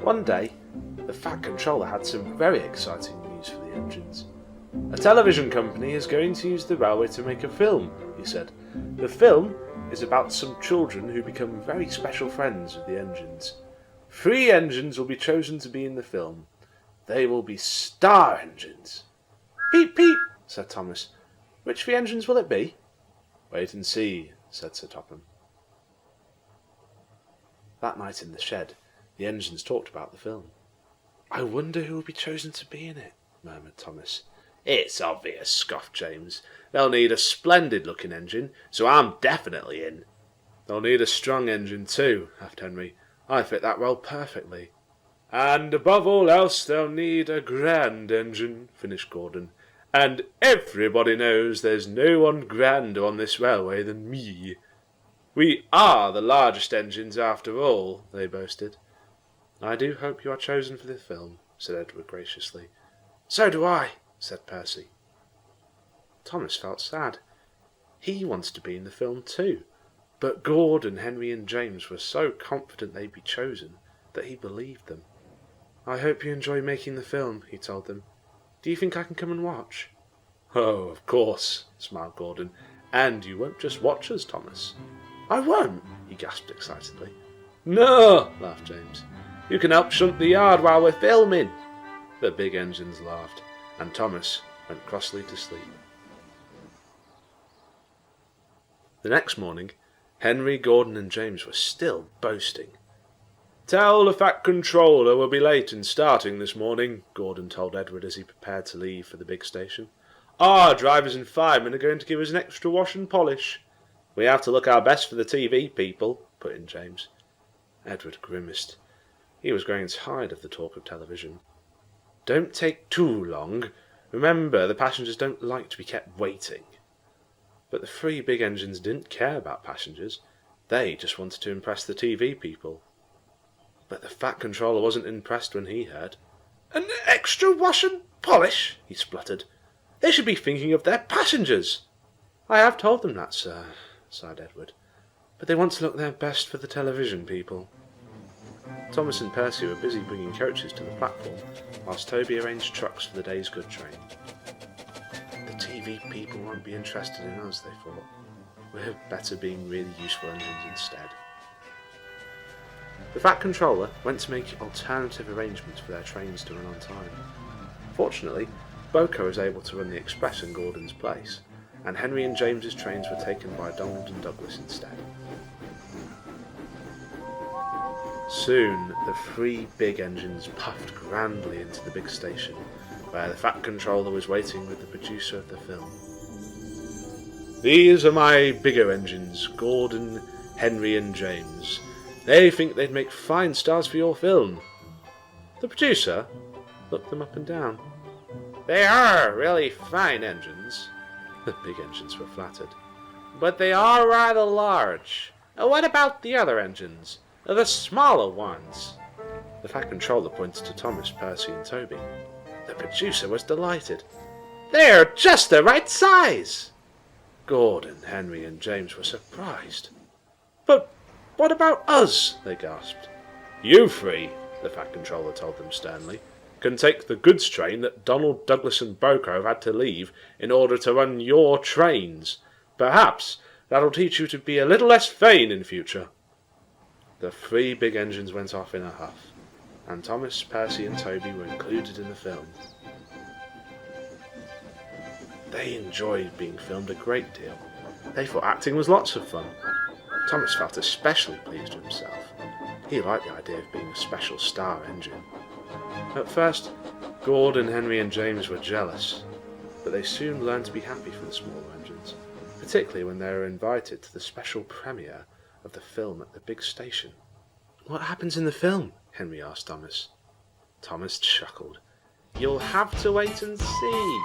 One day, the Fat Controller had some very exciting news for the engines. A television company is going to use the railway to make a film, he said. The film is about some children who become very special friends with the engines. 3 engines will be chosen to be in the film. They will be star engines. Peep, peep, said Thomas. Which 3 engines will it be? Wait and see, said Sir Topham. That night in the shed, the engines talked about the film. I wonder who will be chosen to be in it, murmured Thomas. It's obvious, scoffed James. They'll need a splendid-looking engine, so I'm definitely in. They'll need a strong engine too, laughed Henry. I fit that role perfectly. And above all else, they'll need a grand engine, finished Gordon. And everybody knows there's no one grander on this railway than me. We are the largest engines after all, they boasted. I do hope you are chosen for the film, said Edward graciously. So do I, said Percy. Thomas felt sad. He wanted to be in the film too, but Gordon, Henry and James were so confident they'd be chosen that he believed them. I hope you enjoy making the film, he told them. Do you think I can come and watch? Oh, of course, smiled Gordon. And you won't just watch us, Thomas. I won't, he gasped excitedly. No, laughed James. You can help shunt the yard while we're filming. The big engines laughed, and Thomas went crossly to sleep. The next morning, Henry, Gordon and James were still boasting. Tell the Fat Controller we'll be late in starting this morning, Gordon told Edward as he prepared to leave for the big station. Our drivers and firemen are going to give us an extra wash and polish. We have to look our best for the TV people, put in James. Edward grimaced. He was growing tired of the talk of television. Don't take too long. Remember, the passengers don't like to be kept waiting. But the 3 big engines didn't care about passengers. They just wanted to impress the TV people. But the Fat Controller wasn't impressed when he heard. An extra wash and polish, he spluttered. They should be thinking of their passengers. I have told them that, sir, sighed Edward. But they want to look their best for the television people. Thomas and Percy were busy bringing coaches to the platform, whilst Toby arranged trucks for the day's good train. The TV people won't be interested in us, they thought. We're better being really useful engines instead. The Fat Controller went to make alternative arrangements for their trains to run on time. Fortunately, Boko was able to run the express in Gordon's place, and Henry and James's trains were taken by Donald and Douglas instead. Soon, the 3 big engines puffed grandly into the big station, where the Fat Controller was waiting with the producer of the film. These are my bigger engines, Gordon, Henry and James. They think they'd make fine stars for your film. The producer looked them up and down. They are really fine engines. The big engines were flattered. But they are rather large. What about the other engines? The smaller ones? The Fat Controller pointed to Thomas, Percy and Toby. The producer was delighted. They're just the right size! Gordon, Henry and James were surprised. But what about us? They gasped. You 3, the Fat Controller told them sternly, can take the goods train that Donald, Douglas and Boko had to leave in order to run your trains. Perhaps that'll teach you to be a little less vain in future. The 3 big engines went off in a huff, and Thomas, Percy and Toby were included in the film. They enjoyed being filmed a great deal. They thought acting was lots of fun. Thomas felt especially pleased with himself. He liked the idea of being a special star engine. At first, Gordon, Henry and James were jealous, but they soon learned to be happy for the smaller engines, particularly when they were invited to the special premiere of the film at the big station. What happens in the film? Henry asked Thomas. Thomas chuckled. You'll have to wait and see.